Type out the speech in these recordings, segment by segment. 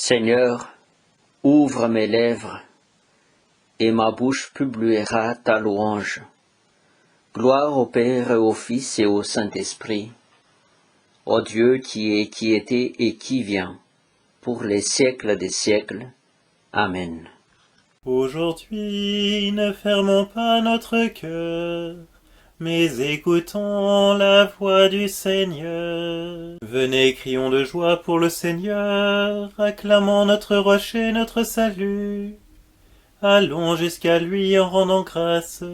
Seigneur, ouvre mes lèvres, et ma bouche publiera ta louange. Gloire au Père et au Fils et au Saint-Esprit, au Dieu qui est, qui était et qui vient, pour les siècles des siècles. Amen. Aujourd'hui, ne fermons pas notre cœur, mais écoutons la voix du Seigneur. Venez, crions de joie pour le Seigneur, acclamons notre rocher, notre salut. Allons jusqu'à lui en rendant grâce,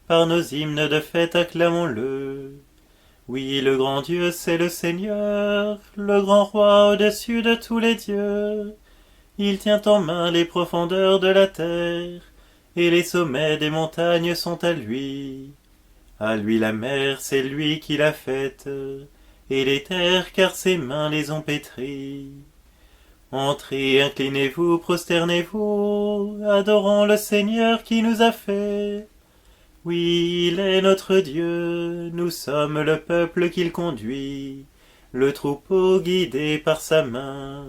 par nos hymnes de fête acclamons-le. Oui, le grand Dieu, c'est le Seigneur, le grand roi au-dessus de tous les dieux. Il tient en main les profondeurs de la terre, et les sommets des montagnes sont à lui. À lui la mer, c'est lui qui l'a faite, et les terres, car ses mains les ont pétries. Entrez, inclinez-vous, prosternez-vous, adorons le Seigneur qui nous a fait. Oui, il est notre Dieu, nous sommes le peuple qu'il conduit, le troupeau guidé par sa main.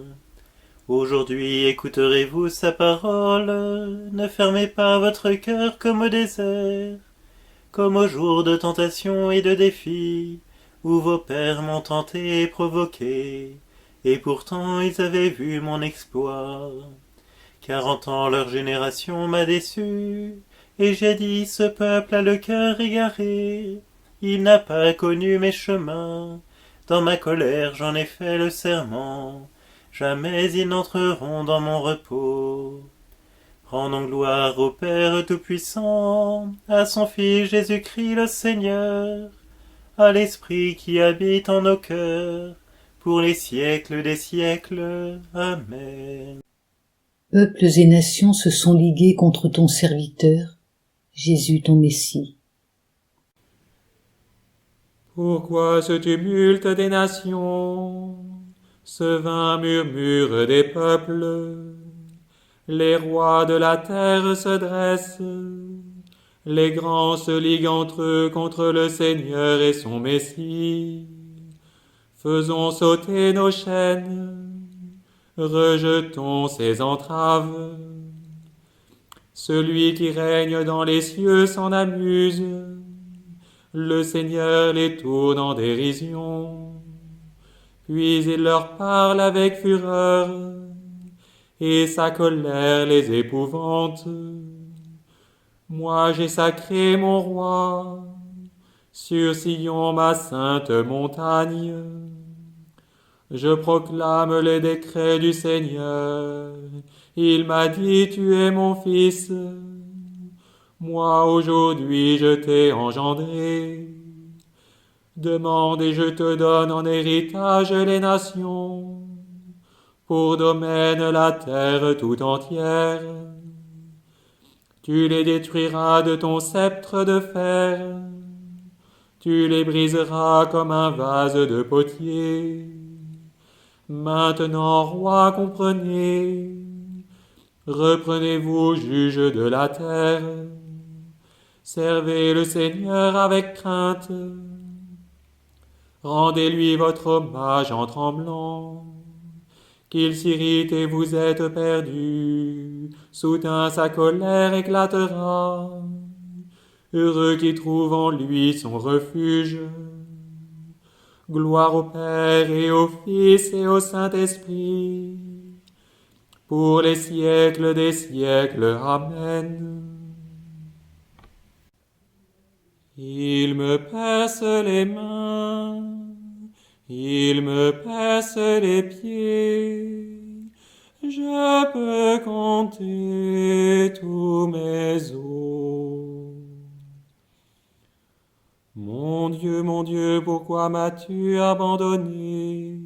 Aujourd'hui écouterez-vous sa parole, ne fermez pas votre cœur comme au désert, comme au jour de tentation et de défi, où vos pères m'ont tenté et provoqué, et pourtant ils avaient vu mon exploit. 40 ans leur génération m'a déçu, et j'ai dit ce peuple a le cœur égaré, il n'a pas connu mes chemins, dans ma colère j'en ai fait le serment. Jamais ils n'entreront dans mon repos. Rendons gloire au Père Tout-Puissant, à son Fils Jésus-Christ le Seigneur, à l'Esprit qui habite en nos cœurs, pour les siècles des siècles. Amen. Peuples et nations se sont ligués contre ton serviteur, Jésus ton Messie. Pourquoi ce tumulte des nations, ce vain murmure des peuples? Les rois de la terre se dressent, les grands se liguent entre eux contre le Seigneur et son Messie. Faisons sauter nos chaînes, rejetons ses entraves. Celui qui règne dans les cieux s'en amuse, le Seigneur les tourne en dérision. Puis il leur parle avec fureur, et sa colère les épouvante. Moi j'ai sacré mon roi, sur Sion ma sainte montagne. Je proclame les décrets du Seigneur, il m'a dit tu es mon fils. Moi aujourd'hui je t'ai engendré. Demande et je te donne en héritage les nations, pour domaine la terre tout entière. Tu les détruiras de ton sceptre de fer, tu les briseras comme un vase de potier. Maintenant, roi, comprenez, reprenez-vous juges de la terre, servez le Seigneur avec crainte, rendez-lui votre hommage en tremblant, qu'il s'irrite et vous êtes perdus, soudain sa colère éclatera, heureux qui trouve en lui son refuge. Gloire au Père et au Fils et au Saint-Esprit, pour les siècles des siècles. Amen. Il me perce les mains, il me perce les pieds, je peux compter tous mes os. Mon Dieu, pourquoi m'as-tu abandonné?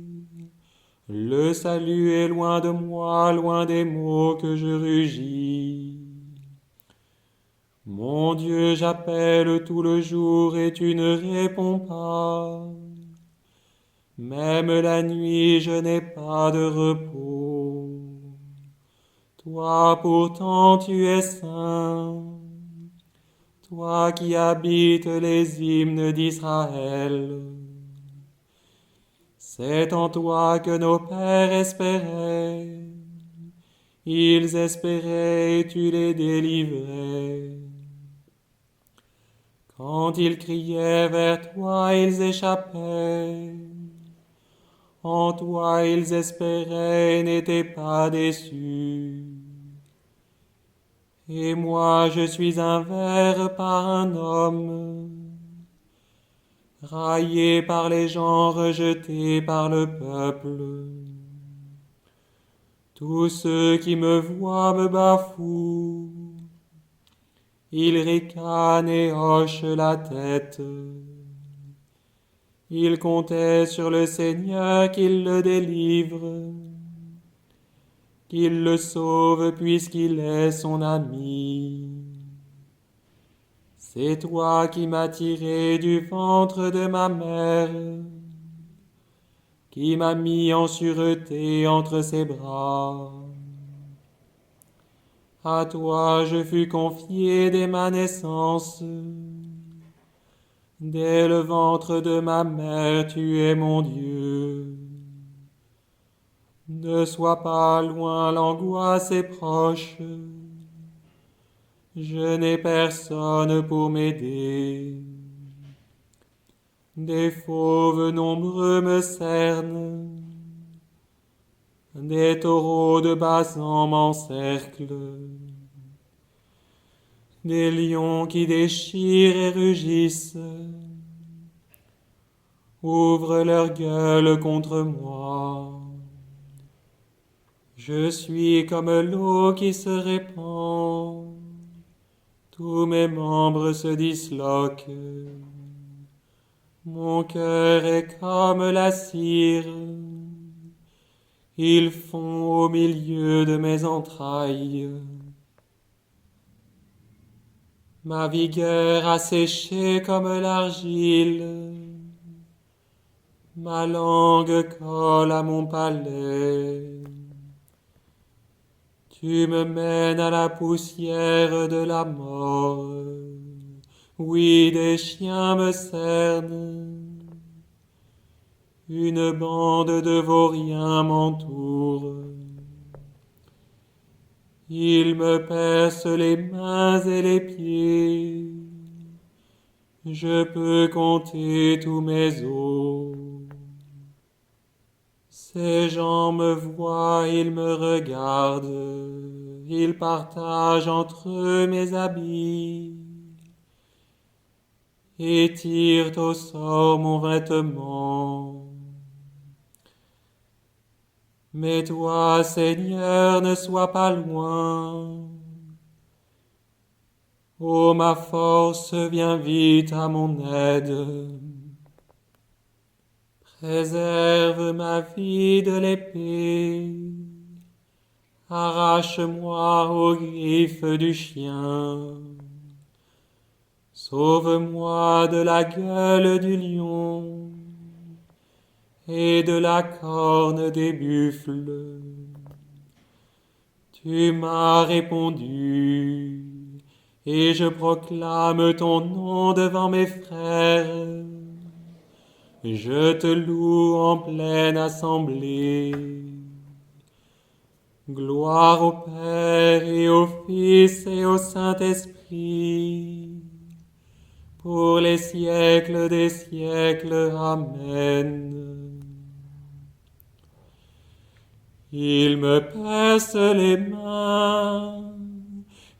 Le salut est loin de moi, loin des mots que je rugis. Mon Dieu, j'appelle tout le jour et tu ne réponds pas. Même la nuit, je n'ai pas de repos. Toi pourtant tu es saint, toi qui habites les hymnes d'Israël. C'est en toi que nos pères espéraient, Ils espéraient et tu les délivrais. Quand ils criaient vers toi, ils échappaient. En toi ils espéraient et n'étaient pas déçus. Et moi je suis un ver par un homme, raillé par les gens, rejeté par le peuple. Tous ceux qui me voient me bafouent. Ils ricanent et hochent la tête. Ils comptaient sur le Seigneur qu'il le délivre, qu'il le sauve puisqu'il est son ami. C'est toi qui m'as tiré du ventre de ma mère, qui m'as mis en sûreté entre ses bras. À toi je fus confié dès ma naissance. Dès le ventre de ma mère, tu es mon Dieu. Ne sois pas loin, l'angoisse est proche. Je n'ai personne pour m'aider. Des fauves nombreux me cernent. Des taureaux de Basan m'encerclent. Des lions qui déchirent et rugissent, ouvrent leur gueule contre moi. Je suis comme l'eau qui se répand, tous mes membres se disloquent. Mon cœur est comme la cire, ils fond au milieu de mes entrailles. Ma vigueur a séché comme l'argile, ma langue colle à mon palais. Tu me mènes à la poussière de la mort, oui, des chiens me cernent. Une bande de vauriens m'entoure. Ils me percent les mains et les pieds. Je peux compter tous mes os. Ces gens me voient, ils me regardent. Ils partagent entre eux mes habits et tirent au sort mon vêtement. Mais toi, Seigneur, ne sois pas loin. Ô ma force, viens vite à mon aide. Préserve ma vie de l'épée. Arrache-moi aux griffes du chien. Sauve-moi de la gueule du lion et de la corne des buffles. Tu m'as répondu, et je proclame ton nom devant mes frères. Je te loue en pleine assemblée. Gloire au Père et au Fils et au Saint-Esprit, pour les siècles des siècles. Amen. Il me perce les mains,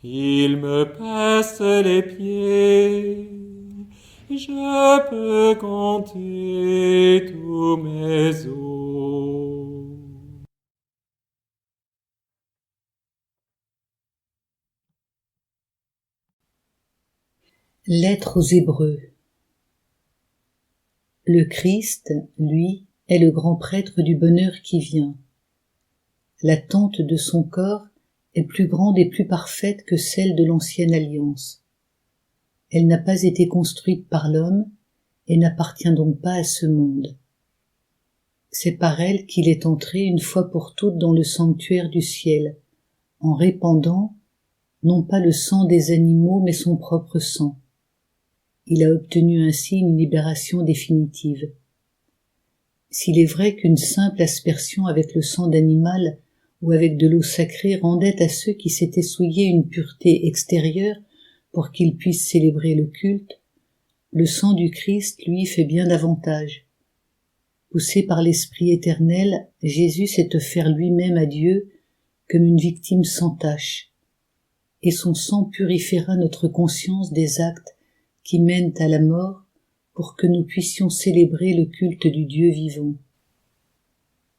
il me perce les pieds, je peux compter tous mes os. Lettre aux Hébreux. Le Christ, lui, est le grand prêtre du bonheur qui vient. L'attente de son corps est plus grande et plus parfaite que celle de l'ancienne alliance. Elle n'a pas été construite par l'homme et n'appartient donc pas à ce monde. C'est par elle qu'il est entré une fois pour toutes dans le sanctuaire du ciel, en répandant non pas le sang des animaux mais son propre sang. Il a obtenu ainsi une libération définitive. S'il est vrai qu'une simple aspersion avec le sang d'animal ou avec de l'eau sacrée rendait à ceux qui s'étaient souillés une pureté extérieure pour qu'ils puissent célébrer le culte, le sang du Christ, lui, fait bien davantage. Poussé par l'Esprit éternel, Jésus s'est offert lui-même à Dieu comme une victime sans tache, et son sang purifiera notre conscience des actes qui mènent à la mort pour que nous puissions célébrer le culte du Dieu vivant.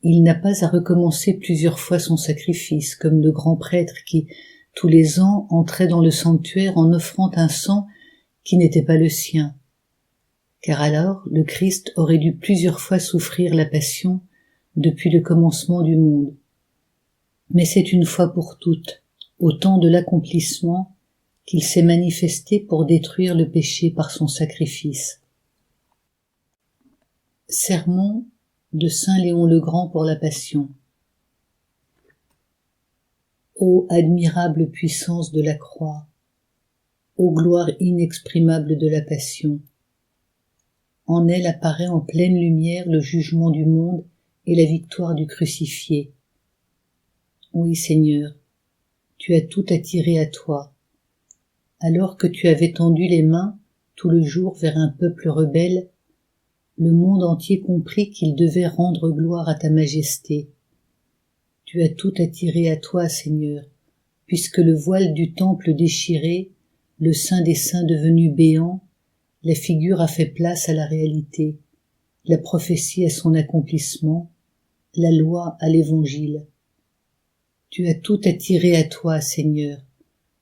Il n'a pas à recommencer plusieurs fois son sacrifice, comme le grand prêtre qui, tous les ans, entrait dans le sanctuaire en offrant un sang qui n'était pas le sien. Car alors, le Christ aurait dû plusieurs fois souffrir la passion depuis le commencement du monde. Mais c'est une fois pour toutes, au temps de l'accomplissement, qu'il s'est manifesté pour détruire le péché par son sacrifice. Sermon de Saint Léon le Grand pour la Passion. Ô admirable puissance de la croix, ô gloire inexprimable de la Passion, en elle apparaît en pleine lumière le jugement du monde et la victoire du crucifié. Oui, Seigneur, tu as tout attiré à toi. Alors que tu avais tendu les mains tout le jour vers un peuple rebelle, le monde entier comprit qu'il devait rendre gloire à ta majesté. Tu as tout attiré à toi, Seigneur, puisque le voile du temple déchiré, le Saint des Saints devenu béant, la figure a fait place à la réalité, la prophétie à son accomplissement, la loi à l'évangile. Tu as tout attiré à toi, Seigneur,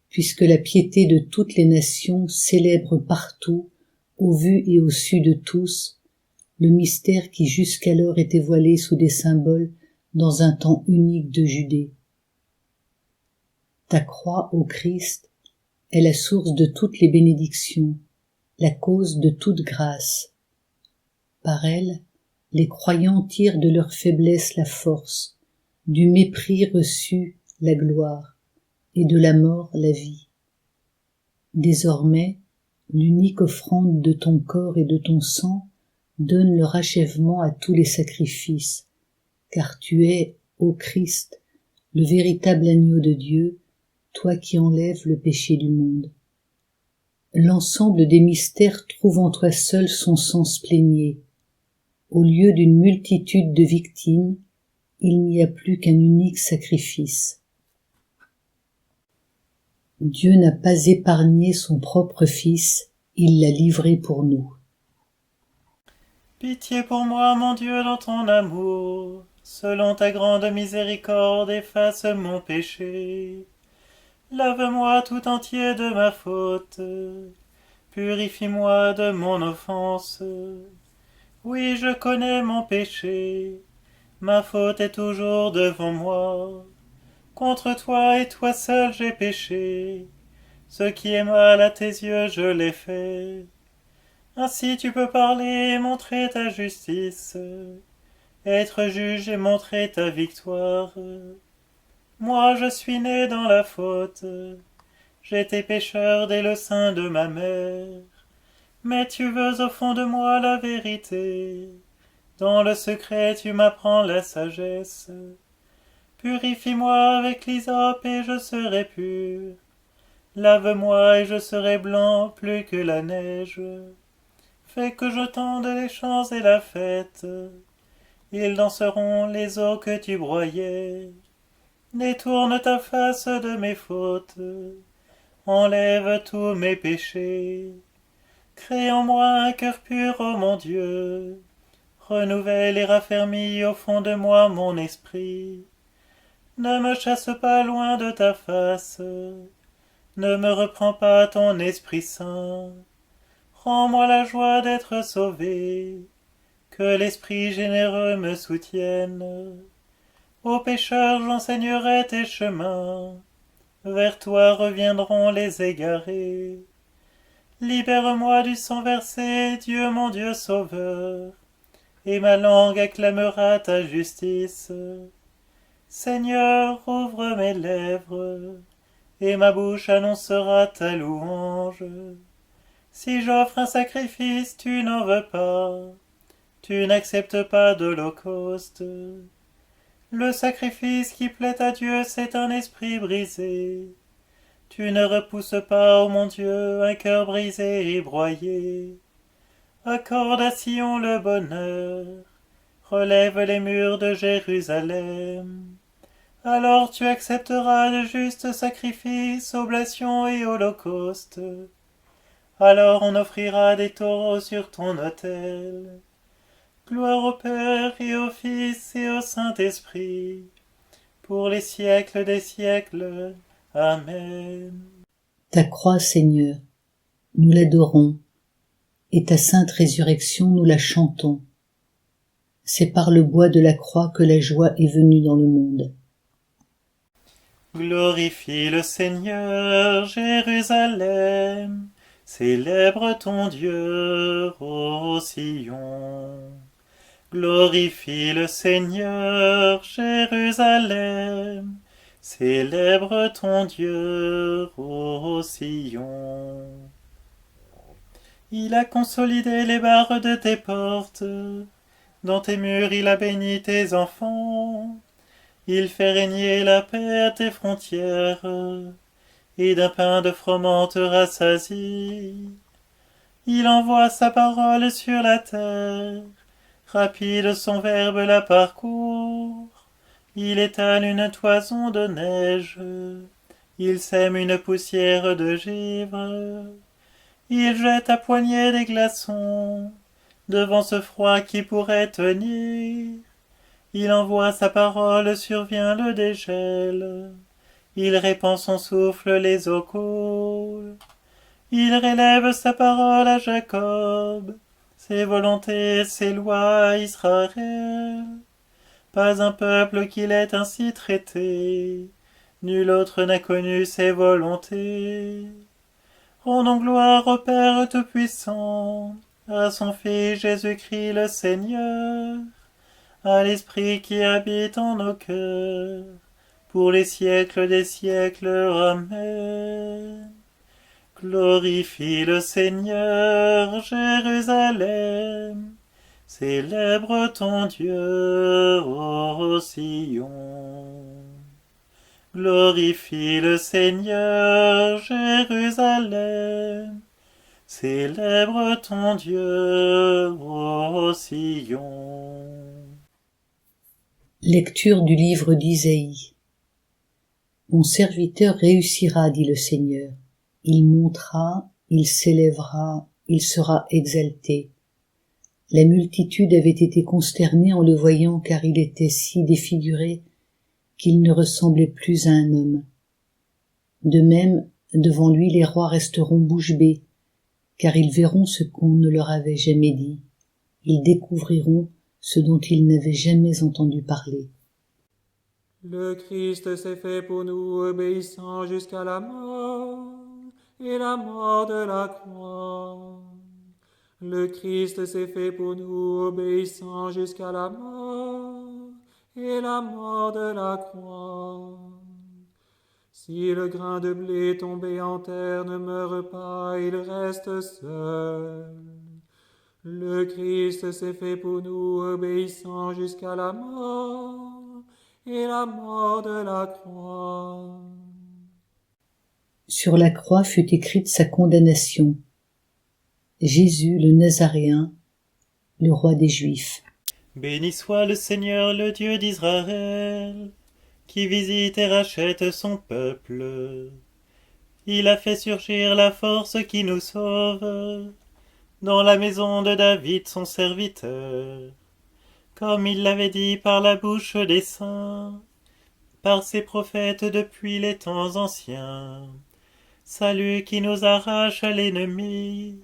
puisque la piété de toutes les nations célèbre partout, au vu et au su de tous, le mystère qui jusqu'alors était voilé sous des symboles dans un temps unique de Judée. Ta croix, ô Christ, est la source de toutes les bénédictions, la cause de toute grâce. Par elle, les croyants tirent de leur faiblesse la force, du mépris reçu la gloire, et de la mort la vie. Désormais, l'unique offrande de ton corps et de ton sang donne leur achèvement à tous les sacrifices, car tu es, ô Christ, le véritable agneau de Dieu, toi qui enlèves le péché du monde. L'ensemble des mystères trouve en toi seul son sens plénier. Au lieu d'une multitude de victimes, il n'y a plus qu'un unique sacrifice. Dieu n'a pas épargné son propre Fils, il l'a livré pour nous. Pitié pour moi, mon Dieu, dans ton amour. Selon ta grande miséricorde, efface mon péché. Lave-moi tout entier de ma faute. Purifie-moi de mon offense. Oui, je connais mon péché. Ma faute est toujours devant moi. Contre toi et toi seul j'ai péché. Ce qui est mal à tes yeux, je l'ai fait. Ainsi tu peux parler et montrer ta justice, être juge et montrer ta victoire. Moi je suis né dans la faute, j'étais pécheur dès le sein de ma mère. Mais tu veux au fond de moi la vérité, dans le secret tu m'apprends la sagesse. Purifie-moi avec l'hysope et je serai pur, lave-moi et je serai blanc plus que la neige. Fais que je tende les champs et la fête, ils danseront les eaux que tu broyais. Détourne ta face de mes fautes, enlève tous mes péchés. Crée en moi un cœur pur, ô mon Dieu, renouvelle et raffermis au fond de moi mon esprit. Ne me chasse pas loin de ta face, ne me reprends pas ton Esprit Saint. Rends-moi la joie d'être sauvé, que l'Esprit généreux me soutienne. Aux pécheurs j'enseignerai tes chemins, vers toi reviendront les égarés. Libère-moi du sang versé, Dieu mon Dieu sauveur, et ma langue acclamera ta justice. Seigneur, ouvre mes lèvres, et ma bouche annoncera ta louange. Si j'offre un sacrifice, tu n'en veux pas, tu n'acceptes pas d'holocauste. Le sacrifice qui plaît à Dieu, c'est un esprit brisé. Tu ne repousses pas, ô mon Dieu, un cœur brisé et broyé. Accorde à Sion le bonheur, relève les murs de Jérusalem. Alors tu accepteras de justes sacrifices, oblations et holocaustes. Alors on offrira des taureaux sur ton autel. Gloire au Père et au Fils et au Saint-Esprit, pour les siècles des siècles. Amen. Ta croix, Seigneur, nous l'adorons, et ta sainte résurrection, nous la chantons. C'est par le bois de la croix que la joie est venue dans le monde. Glorifie le Seigneur, Jérusalem, célèbre ton Dieu, ô Sion. Glorifie le Seigneur, Jérusalem, célèbre ton Dieu, ô Sion. Il a consolidé les barres de tes portes, dans tes murs il a béni tes enfants. Il fait régner la paix à tes frontières, et d'un pain de froment te rassasie. Il envoie sa parole sur la terre, rapide son verbe la parcourt. Il étale une toison de neige, il sème une poussière de givre. Il jette à poignée des glaçons, devant ce froid qui pourrait tenir. Il envoie sa parole, survient le dégel. Il répand son souffle, les eaux coulent. Il relève sa parole à Jacob, ses volontés, ses lois à Israël. Pas un peuple qu'il ait ainsi traité, nul autre n'a connu ses volontés. Rendons gloire au Père Tout-Puissant, à son Fils Jésus-Christ le Seigneur, à l'Esprit qui habite en nos cœurs, pour les siècles des siècles. Amen. Glorifie le Seigneur, Jérusalem, célèbre ton Dieu, ô Sion. Glorifie le Seigneur, Jérusalem, célèbre ton Dieu, ô Sion. Lecture du livre d'Isaïe. Mon serviteur réussira, dit le Seigneur. Il montera, il s'élèvera, il sera exalté. La multitude avait été consternée en le voyant, car il était si défiguré qu'il ne ressemblait plus à un homme. De même, devant lui, les rois resteront bouche bée, car ils verront ce qu'on ne leur avait jamais dit. Ils découvriront ce dont ils n'avaient jamais entendu parler. Le Christ s'est fait pour nous obéissant jusqu'à la mort, et la mort de la croix. Le Christ s'est fait pour nous obéissant jusqu'à la mort, et la mort de la croix. Si le grain de blé tombé en terre ne meurt pas, il reste seul. Le Christ s'est fait pour nous obéissant jusqu'à la mort, et la mort de la croix. Sur la croix fut écrite sa condamnation. Jésus le Nazaréen, le roi des Juifs. Béni soit le Seigneur, le Dieu d'Israël, qui visite et rachète son peuple. Il a fait surgir la force qui nous sauve, dans la maison de David son serviteur, comme il l'avait dit par la bouche des saints, par ses prophètes depuis les temps anciens. Salut qui nous arrache à l'ennemi,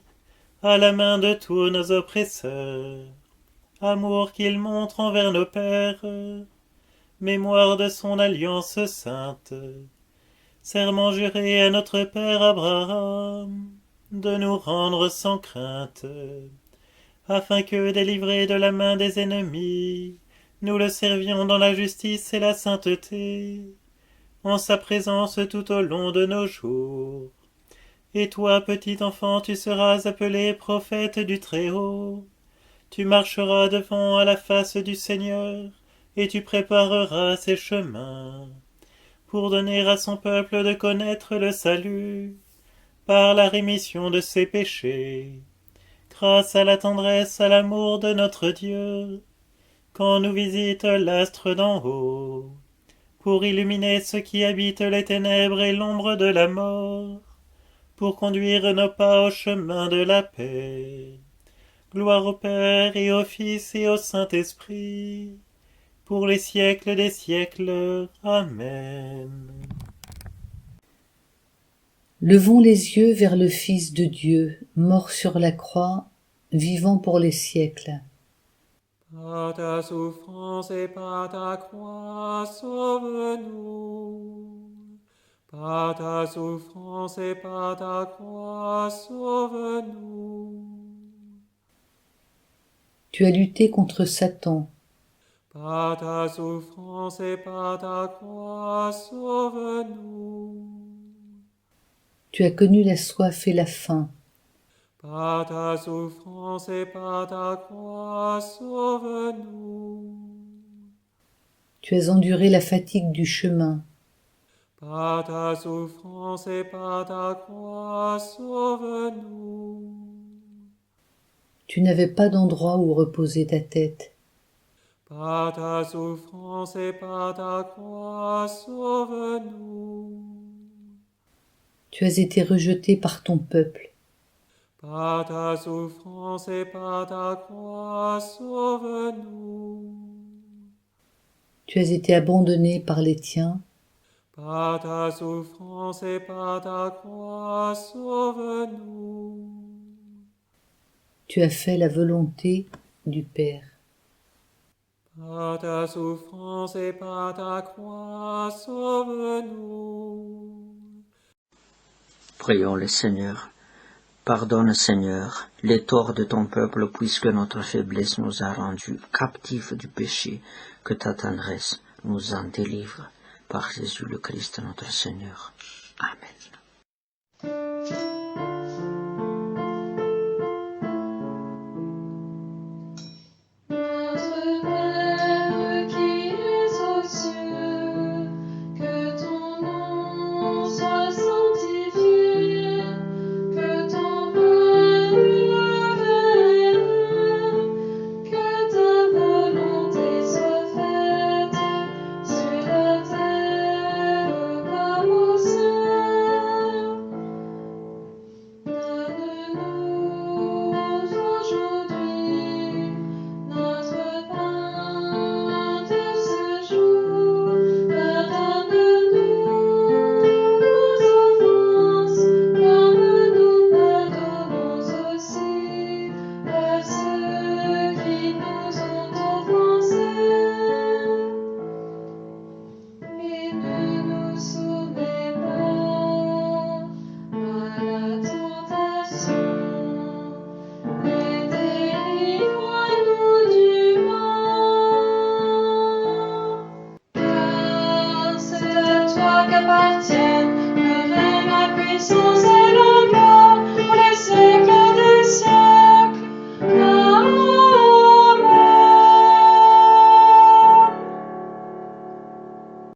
à la main de tous nos oppresseurs. Amour qu'il montre envers nos pères, mémoire de son alliance sainte. Serment juré à notre père Abraham, de nous rendre sans crainte, afin que, délivrés de la main des ennemis, nous le servions dans la justice et la sainteté, en sa présence tout au long de nos jours. Et toi, petit enfant, tu seras appelé prophète du Très-Haut. Tu marcheras devant à la face du Seigneur, et tu prépareras ses chemins, pour donner à son peuple de connaître le salut, par la rémission de ses péchés, grâce à la tendresse, à l'amour de notre Dieu, quand nous visite l'astre d'en haut, pour illuminer ceux qui habitent les ténèbres et l'ombre de la mort, pour conduire nos pas au chemin de la paix. Gloire au Père et au Fils et au Saint-Esprit, pour les siècles des siècles. Amen. Levons les yeux vers le Fils de Dieu, mort sur la croix, vivant pour les siècles. Par ta souffrance et par ta croix, sauve-nous. Par ta souffrance et par ta croix, sauve-nous. Tu as lutté contre Satan. Par ta souffrance et par ta croix, sauve-nous. Tu as connu la soif et la faim. Par ta souffrance et par ta croix, sauve-nous. Tu as enduré la fatigue du chemin. Par ta souffrance et par ta croix, sauve-nous. Tu n'avais pas d'endroit où reposer ta tête. Par ta souffrance et par ta croix, sauve-nous. Tu as été rejeté par ton peuple. Par ta souffrance et par ta croix, sauve-nous. Tu as été abandonné par les tiens. Par ta souffrance et par ta croix, sauve-nous. Tu as fait la volonté du Père. Par ta souffrance et par ta croix, sauve-nous. Prions le Seigneur. Pardonne, Seigneur, les torts de ton peuple, puisque notre faiblesse nous a rendus captifs du péché, que ta tendresse nous en délivre. Par Jésus le Christ, notre Seigneur. Amen. Qu'appartiennent le règne, la puissance